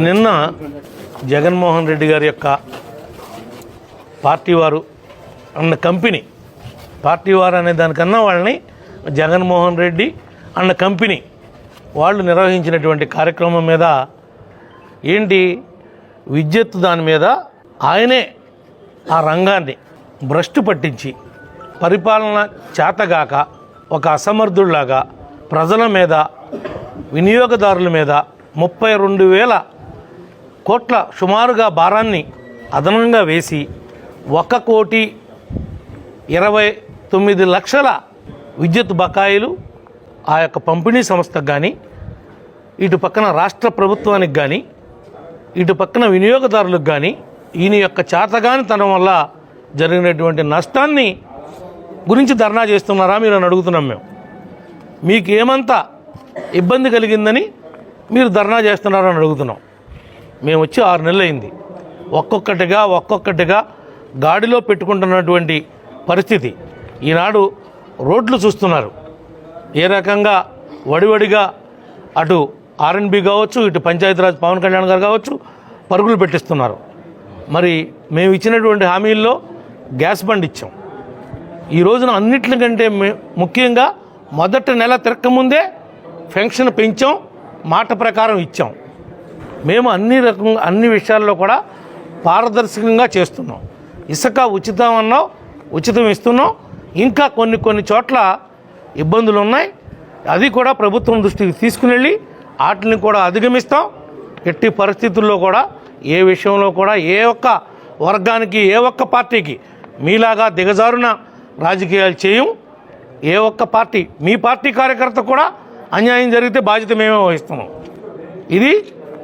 నిన్న జగన్మోహన్ రెడ్డి గారి యొక్క పార్టీ వారు అన్న కంపెనీ, పార్టీ వారు అనే దానికన్నా వాళ్ళని జగన్మోహన్ రెడ్డి అన్న కంపెనీ వాళ్ళు నిర్వహించినటువంటి కార్యక్రమం మీద ఏంటి విద్యుత్ దాని మీద ఆయనే ఆ రంగాన్ని భ్రష్టు పట్టించి పరిపాలన చేతగాక ఒక అసమర్థుల్లాగా ప్రజల మీద వినియోగదారుల మీద 32,000 కోట్ల సుమారుగా భారాన్ని అదనంగా వేసి 1,29,00,000 విద్యుత్ బకాయిలు ఆ యొక్క పంపిణీ సంస్థకు కానీ, ఇటు పక్కన రాష్ట్ర ప్రభుత్వానికి కానీ, ఇటు పక్కన వినియోగదారులకు కానీ ఈయన యొక్క చేతగానితనం వల్ల జరిగినటువంటి నష్టాన్ని గురించి ధర్నా చేస్తున్నారా మీరు అని అడుగుతున్నాం. మీకు ఏమంతా ఇబ్బంది కలిగిందని మీరు ధర్నా చేస్తున్నారని అడుగుతున్నాం. మేము వచ్చి 6 నెలలు అయింది. ఒక్కొక్కటిగా గాడిలో పెట్టుకుంటున్నటువంటి పరిస్థితి. ఈనాడు రోడ్లు చూస్తున్నారు ఏ రకంగా వడివడిగా అటు ఆర్ఎన్బి కావచ్చు, ఇటు పంచాయతీరాజ్ పవన్ కళ్యాణ్ గారు కావచ్చు పరుగులు పెట్టిస్తున్నారు. మరి మేము ఇచ్చినటువంటి హామీల్లో గ్యాస్ బండ్ ఇచ్చాం. ఈ రోజున అన్నింటికంటే ముఖ్యంగా మొదటి నెల తిరక్కముందే పెన్షన్ పెంచాం, మాట ప్రకారం ఇచ్చాం. మేము అన్ని విషయాల్లో కూడా పారదర్శకంగా చేస్తున్నాం. ఇసుక ఉచితం అన్నాం, ఉచితం ఇస్తున్నాం. ఇంకా కొన్ని చోట్ల ఇబ్బందులు ఉన్నాయి. అది కూడా ప్రభుత్వం దృష్టికి తీసుకుని వెళ్ళి వాటిని కూడా అధిగమిస్తాం. ఎట్టి పరిస్థితుల్లో కూడా ఏ విషయంలో కూడా ఏ ఒక్క వర్గానికి, ఏ ఒక్క పార్టీకి మీలాగా దిగజారున రాజకీయాలు చేయం. ఏ ఒక్క పార్టీ, మీ పార్టీ కార్యకర్త కూడా అన్యాయం జరిగితే బాధ్యత మేమే వహిస్తున్నాం. ఇది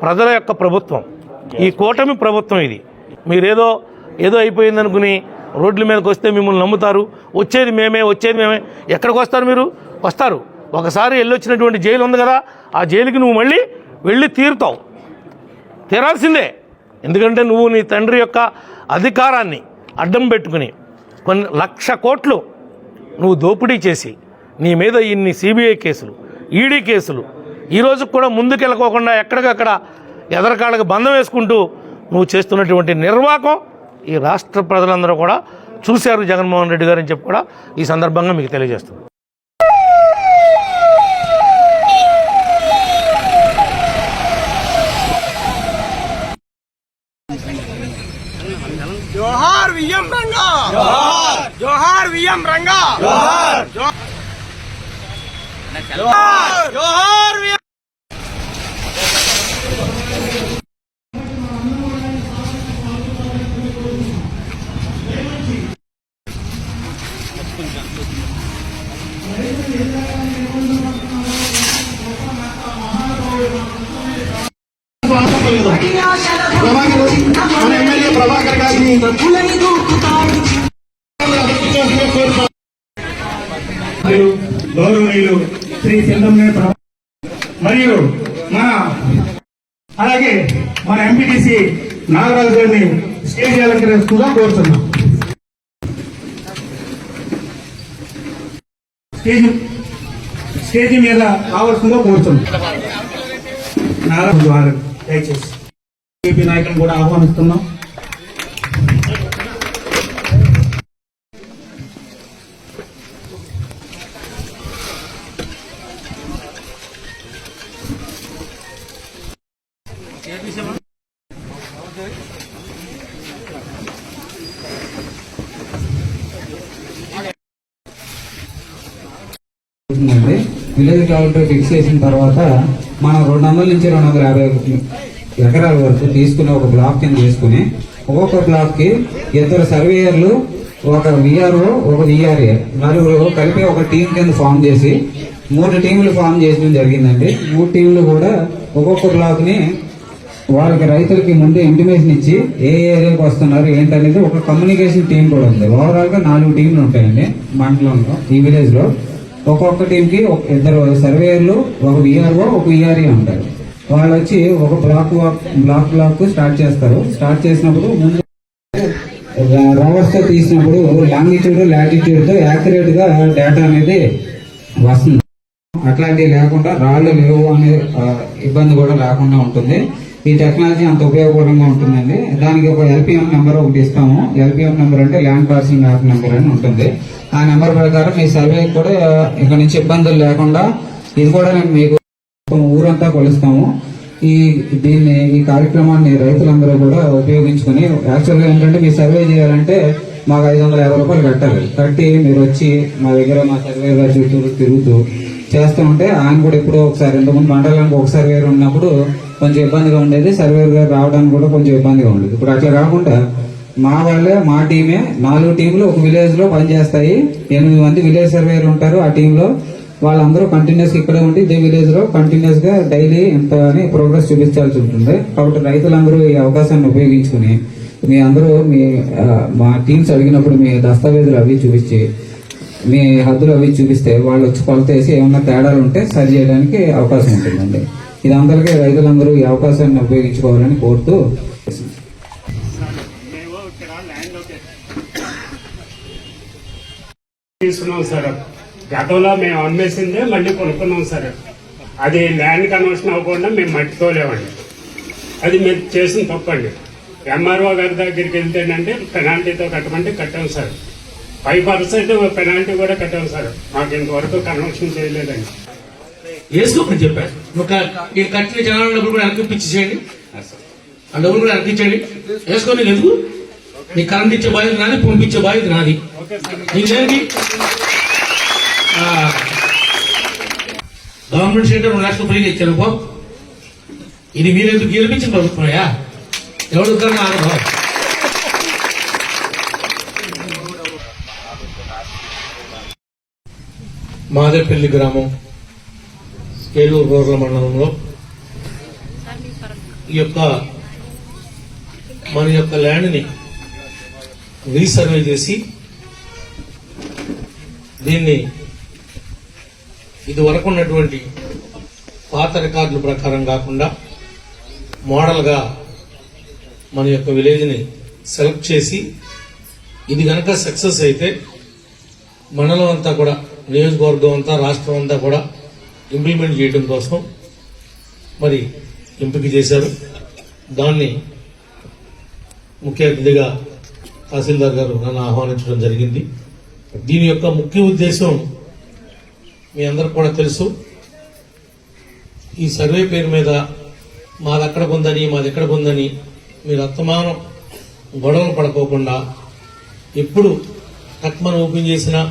ప్రజల యొక్క ప్రభుత్వం, ఈ కూటమి ప్రభుత్వం. ఇది మీరేదో అయిపోయిందనుకుని రోడ్ల మీదకి వస్తే మిమ్మల్ని నమ్ముతారు. వచ్చేది మేమే. ఎక్కడికి వస్తారు మీరు? వస్తారు. ఒకసారి వెళ్ళొచ్చినటువంటి జైలు ఉంది కదా, ఆ జైలుకి నువ్వు మళ్ళీ వెళ్ళి తీరాల్సిందే. ఎందుకంటే నువ్వు నీ తండ్రి యొక్క అధికారాన్ని అడ్డం పెట్టుకుని కొన్ని 1,00,000 కోట్లు నువ్వు దోపిడీ చేసి నీ మీద ఇన్ని సిబిఐ కేసులు, ఈడీ కేసులు, ఈరోజు కూడా ముందుకెళ్ళకోకుండా ఎక్కడికక్కడ ఎదరకాళ్ళకి బంధం వేసుకుంటూ నువ్వు చేస్తున్నటువంటి నిర్వాకం ఈ రాష్ట్ర ప్రజలందరూ కూడా చూశారు జగన్మోహన్ రెడ్డి గారు అని చెప్పి కూడా ఈ సందర్భంగా మీకు తెలియజేస్తున్నాను. జోహార్ విఎం రంగా, జోహార్ విఎం రంగా, జోహార్ విఎం. ప్రభాకర్ గారిని గౌరవనీయులు శ్రీ చంద్రమనే మరియు అలాగే మన ఎంపీటీసీ నాగరాజు గారిని స్టేజ్ అలంకరిస్తుందా కోరుతున్నాం. స్టేజ్ మీద కావాల్సిందో కోరుతున్నాం. నాగరాజు గారు దయచేసి టీడీపీ నాయకులను కూడా ఆహ్వానిస్తున్నాం. విలేజ్ క్లౌడ్ ఫిక్స్ చేసిన తర్వాత మనం 200 నుంచి 250 ఎకరాల వరకు తీసుకుని ఒక బ్లాక్ కింద తీసుకుని ఒక్కొక్క బ్లాక్ కి 2 సర్వేయర్లు, ఒక విఆర్ఓ, ఒక విఆర్ఏ నలుగురు కలిపి ఒక టీం కింద ఫామ్ చేసి 3 టీంలు ఫామ్ చేయడం జరిగిందండి. 3 టీంలు కూడా ఒక్కొక్క బ్లాక్ ని వాళ్ళకి రైతులకి ముందే ఇంటిమేషన్ ఇచ్చి ఏ ఏరియాకి వస్తున్నారు ఏంటనేది ఒక కమ్యూనికేషన్ టీం కూడా ఉంది. ఓవరాల్ గా 4 టీంలు ఉంటాయండి మండలంలో. ఈ విలేజ్ లో ఒక్కొక్క టీంకి 2 సర్వేయర్లు, ఒక విఆర్ఓ, ఒక విఆర్ఏ ఉంటారు. వాళ్ళు వచ్చి ఒక బ్లాక్ స్టార్ట్ చేస్తారు. స్టార్ట్ చేసినప్పుడు ముందు రవర్స్ తో తీసినప్పుడు లాంగిట్యూడ్, లాటిట్యూడ్ తో యాక్యురేట్ గా డేటా అనేది వస్తుంది. అట్లాంటివి లేకుండా రాళ్ళు లేవు అనే ఇబ్బంది కూడా లేకుండా ఉంటుంది. ఈ టెక్నాలజీ అంత ఉపయోగకరంగా ఉంటుందండి. దానికి ఒక ఎల్పిఎం నెంబర్ ఒకటి ఇస్తాము. ఎల్పిఎం నెంబర్ అంటే ల్యాండ్ పార్సింగ్ యాప్ నెంబర్ అని ఉంటుంది. ఆ నెంబర్ ప్రకారం మీ సర్వే కూడా ఇక్కడ నుంచి ఇబ్బందులు లేకుండా ఇది కూడా నేను మీకు ఊరంతా కొలుస్తాము. ఈ కార్యక్రమాన్ని రైతులందరూ కూడా ఉపయోగించుకుని, యాక్చువల్గా ఏంటంటే మీ సర్వే చేయాలంటే మాకు 550 రూపాయలు కట్టి మీరు వచ్చి మా దగ్గర మా సర్వే గారి చుట్టూ తిరుగుతూ చేస్తూ ఉంటే ఆయన కూడా ఎప్పుడో ఒకసారి, ఇంతకుముందు మండలానికి ఒక సర్వేర్ ఉన్నప్పుడు కొంచెం ఇబ్బందిగా ఉండేది, సర్వేర్ గారు రావడానికి కూడా కొంచెం ఇబ్బందిగా ఉండేది. ఇప్పుడు అట్లా కాకుండా మా వాళ్ళే, మా టీమే 4 టీంలు ఒక విలేజ్ లో పనిచేస్తాయి. 8 మంది విలేజ్ సర్వేయర్లు ఉంటారు ఆ టీంలో. వాళ్ళందరూ కంటిన్యూస్ గా ఇక్కడే ఉండి ఇదే విలేజ్ లో కంటిన్యూస్ గా డైలీ ఎంత అని ప్రోగ్రెస్ చూపించాల్సి ఉంటుంది. కాబట్టి రైతులందరూ ఈ అవకాశాన్ని ఉపయోగించుకుని మీ అందరూ మా టీమ్స్ అడిగినప్పుడు మీ దస్తావేజులు అవి చూపించి మీ హద్దులు అవి చూపిస్తే వాళ్ళు వచ్చి కొలత వేసి ఏమన్నా తేడాలు ఉంటే సరి చేయడానికి అవకాశం ఉంటుందండి. ఇది అందరికీ రైతులందరూ ఈ అవకాశాన్ని ఉపయోగించుకోవాలని కోరుతూ తీసుకున్నాం సార్. గతంలో మేము అమ్మేసిందే మళ్ళీ కొనుక్కున్నాం సార్. అది ల్యాండ్ కన్వర్షన్ అవ్వకుండా మేము మట్టితోలేమండి. అది మీరు చేసిన తప్పండి. ఎంఆర్ఓ గారి దగ్గరికి వెళ్తేనంటే పెనాల్టీతో కట్టమంటే కట్టాం సార్. 5% పెనాల్టీ కూడా కట్టాం సార్. మాకు ఇంతవరకు కన్వర్షన్ చేయలేదండి. వేసుకోమని చెప్పారు. మీరు కట్టిన జనాల డబ్బులు కూడా వెనక్కిచ్చేయండి, ఆ డబ్బులు కూడా వెనక్కించండి. వేసుకొని ఎందుకు నీకు కరెంట్ ఇచ్చే బాధ్యత నాది, పంపించే బాధ్యత నాది. నీకు గవర్నమెంట్ సెంటర్ 2 లక్షలు ఫ్రీగా ఇచ్చారు బాబు. ఇది మీరు ఎందుకు గెలిపించిన ప్రభుత్వమయ్యా? ఎవరు ఆగదు. మాదేపల్లి గ్రామం, ఏలూరు రూరల్ మండలంలో మన యొక్క ల్యాండ్ ని రీసర్వే చేసి దీన్ని ఇది వరకు ఉన్నటువంటి పాత రికార్డుల ప్రకారం కాకుండా మోడల్ గా మన యొక్క విలేజ్ ని సెలెక్ట్ చేసి ఇది గనక సక్సెస్ అయితే మండలం అంతా కూడా, నియోజకవర్గం అంతా, రాష్ట్రం అంతా కూడా ఇంప్లిమెంట్ చేయడం కోసం మరి ఎంపిక చేశారు. దాన్ని ముఖ్య అతిథిగా తహసీల్దార్ గారు నన్ను ఆహ్వానించడం జరిగింది. దీని యొక్క ముఖ్య ఉద్దేశం మీ అందరికి కూడా తెలుసు. ఈ సర్వే పేరు మీద మాది అక్కడ పొందని మాది ఎక్కడ పొందని మీరు అత్తమానం గొడవలు పడుకోకుండా ఎప్పుడు తక్కువ ఓపెన్ చేసినా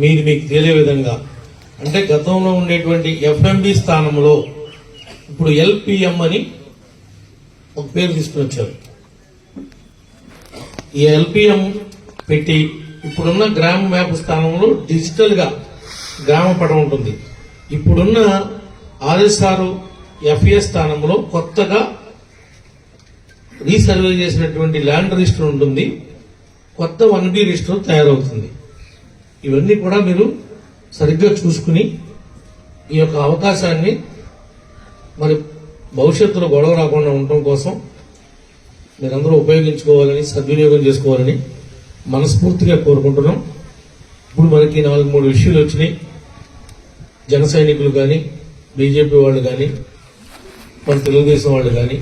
మీకు తెలియ విధంగా, అంటే గతంలో ఉండేటువంటి ఎఫ్ఎంబి స్థానంలో ఇప్పుడు ఎల్పిఎం అని ఒక పేరు తీసుకుని వచ్చారు. ఈ ఎల్పిఎం పెట్టి ఇప్పుడున్న గ్రామ మ్యాప్ స్థానంలో డిజిటల్ గా గ్రామ పటం ఉంటుంది. ఇప్పుడున్న ఆర్ఎస్ఆర్ ఎఫ్ఏ స్థానంలో కొత్తగా రీసర్వే చేసినటువంటి ల్యాండ్ రిజిస్టర్ ఉంటుంది. కొత్త 1B రిజిస్టర్ తయారవుతుంది. ఇవన్నీ కూడా మీరు సరిగ్గా చూసుకుని ఈ యొక్క అవకాశాన్ని మరి భవిష్యత్తులో గొడవ రాకుండా ఉండటం కోసం మీరందరూ ఉపయోగించుకోవాలని, సద్వినియోగం చేసుకోవాలని మనస్ఫూర్తిగా కోరుకుంటున్నాం. ఇప్పుడు మనకి 4-3 విషయాలు వచ్చినాయి. జన సైనికులు కానీ, బీజేపీ వాళ్ళు కానీ, మన తెలుగుదేశం వాళ్ళు కానీ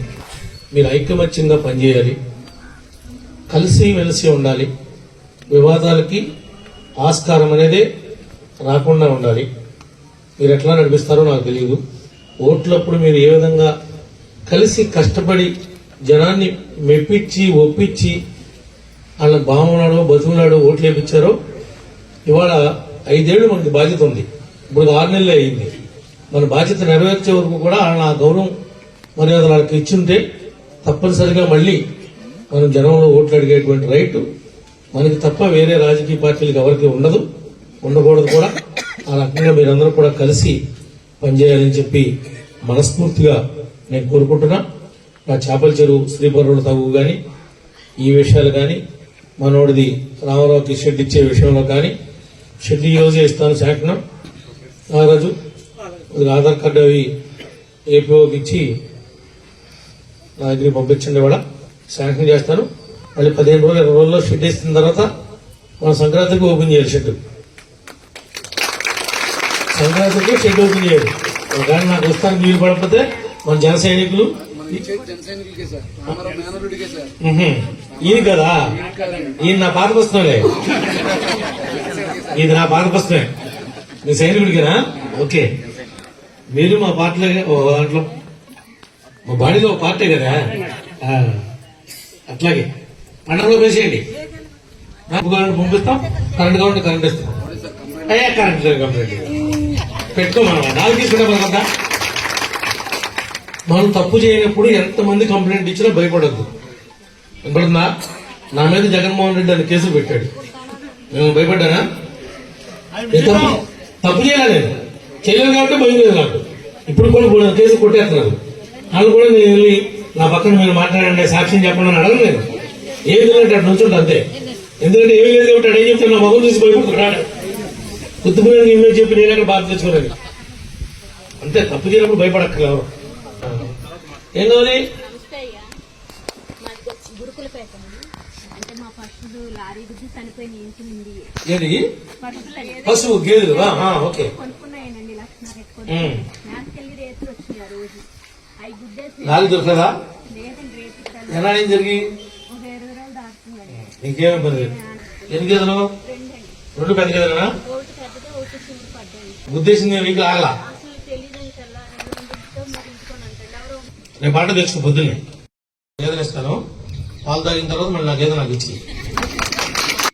మీరు ఐకమత్యంగా పనిచేయాలి, కలిసి వెలిసి ఉండాలి. వివాదాలకి ఆస్కారం అనేదే రాకుండా ఉండాలి. మీరు ఎట్లా నడిపిస్తారో నాకు తెలియదు. ఓట్లప్పుడు మీరు ఏ విధంగా కలిసి కష్టపడి జనాన్ని మెప్పించి ఒప్పించి వాళ్ళ బాగున్నాడో బతుకున్నాడో ఓట్లు వేయించారో, ఇవాళ 5 ఏళ్లు మనకి బాధ్యత ఉంది. ఇప్పుడు 6 నెలలే అయింది. మన బాధ్యత నెరవేర్చే వరకు కూడా వాళ్ళ గౌరవం మర్యాదలు వాళ్ళకి ఇచ్చుంటే తప్పనిసరిగా మళ్ళీ మనం జనంలో ఓట్లు అడిగేటువంటి రైట్ మనకి తప్ప వేరే రాజకీయ పార్టీలకు ఎవరికి ఉండదు, ఉండకూడదు కూడా. ఆ రకంగా మీరందరూ కూడా కలిసి పనిచేయాలని చెప్పి మనస్ఫూర్తిగా నేను కోరుకుంటున్నా. నా చేపల చెరువు, శ్రీపర్రుల తగు కానీ, ఈ విషయాలు కానీ, మనోడిది రామారావుకి షెడ్ ఇచ్చే విషయంలో కానీ, షెడ్ ఈ రోజే ఇస్తాను శాంక్షన్. నాగరాజు ఆధార్ కార్డు అవి ఏపీఓకి ఇచ్చి నా దగ్గరికి పంపించండి, కూడా శాంక్షన్ చేస్తాను. మళ్ళీ 15 రోజులు 20 రోజుల్లో షెడ్ వేసిన తర్వాత మన సంక్రాంతికి ఓపెన్ చేయాలి. షెడ్ సంక్రాంతికి షెడ్ ఓపెన్ చేయాలి. కానీ నాకు వస్తానికి వీలు పడకపోతే మన జన సైనికులు ఈయన కదా, ఈయన నా పాత పుస్తకంలే, ఇది నా పాత పుస్తకమే. మీ సైనికుడికేనా? ఓకే, మీరు మా పార్టీలో దాంట్లో మా బాడీలో ఒక పార్టీ కదా. అట్లాగే మండలంలో వేసేయండి, పంపిస్తాం. కరెంట్ కావాలంటే కరెంట్ ఇస్తాం. కరెంట్ కంప్లైంట్ పెట్టుకో. మనం 4 తీసుకుంటాం కదా. మనం తప్పు చేయనప్పుడు ఎంతమంది కంప్లైంట్ ఇచ్చినా భయపడద్దు. వినపడుతుందా? నా మీద జగన్మోహన్ రెడ్డి అని కేసులు పెట్టాడు, నేను భయపడ్డానా? తప్పు చేయాలి, నేను చేయలేదు కాబట్టి భయం లేదు నాకు. ఇప్పుడు కూడా కేసు కొట్టేస్తున్నారు. వాళ్ళు కూడా నేను వెళ్ళి నా పక్కన మీరు మాట్లాడండి, సాక్ష్యం చెప్పండి అని అడగలేదు. ఏం తెలియదు అటు నుంచి ఉంటుంది అంతే. ఎందుకంటే ఏమి లేదు కాబట్టి అడే చెప్తే నా మగం చూసి భయపడుతున్నాడు. గుర్తుపోయిన ఇమేజ్ చెప్పి నేను అక్కడ బాధ తెచ్చుకోలేదు అంతే. తప్పు చేయనప్పుడు భయపడక్కర్లేదు ఎవరు. ఏం కావాలి? గురుకులపేట అంటే మా పశువులు లారీ గుద్ది చనిపోయిన ఇంటి ఏది? పశువు గేదెలు. ఓకే, కొనుక్కున్నాయనండి. లక్షణ పెట్టుకొని నాకెళ్ళి రేతులు వచ్చినాయి ఆ రోజు. అవి గుద్దేసి నాలుగు దొరకదా? లేదండి, రేపు ఎలా ఏం జరిగి ఒక 20 రోజులు దాటుతున్నాయి. ఇంకేమీ పని లేదు. ఎన్ని గేదెలు? 2 రెండు పెద్ద గేదెలనా? ఒకటి పెద్దది, ఒకటి చిన్న పడ్డాయి. ఉద్దేశం మీకు ఆగలా? అసలు తెలియదని తెల్లా 2 ముగించుకొని అంటే ఎవరో నేను పంట తెచ్చుకో పొద్దున్నే గేదెలు ఇస్తాను. పాలు తాగిన తర్వాత మళ్ళీ నా గేదె నాకు ఇచ్చి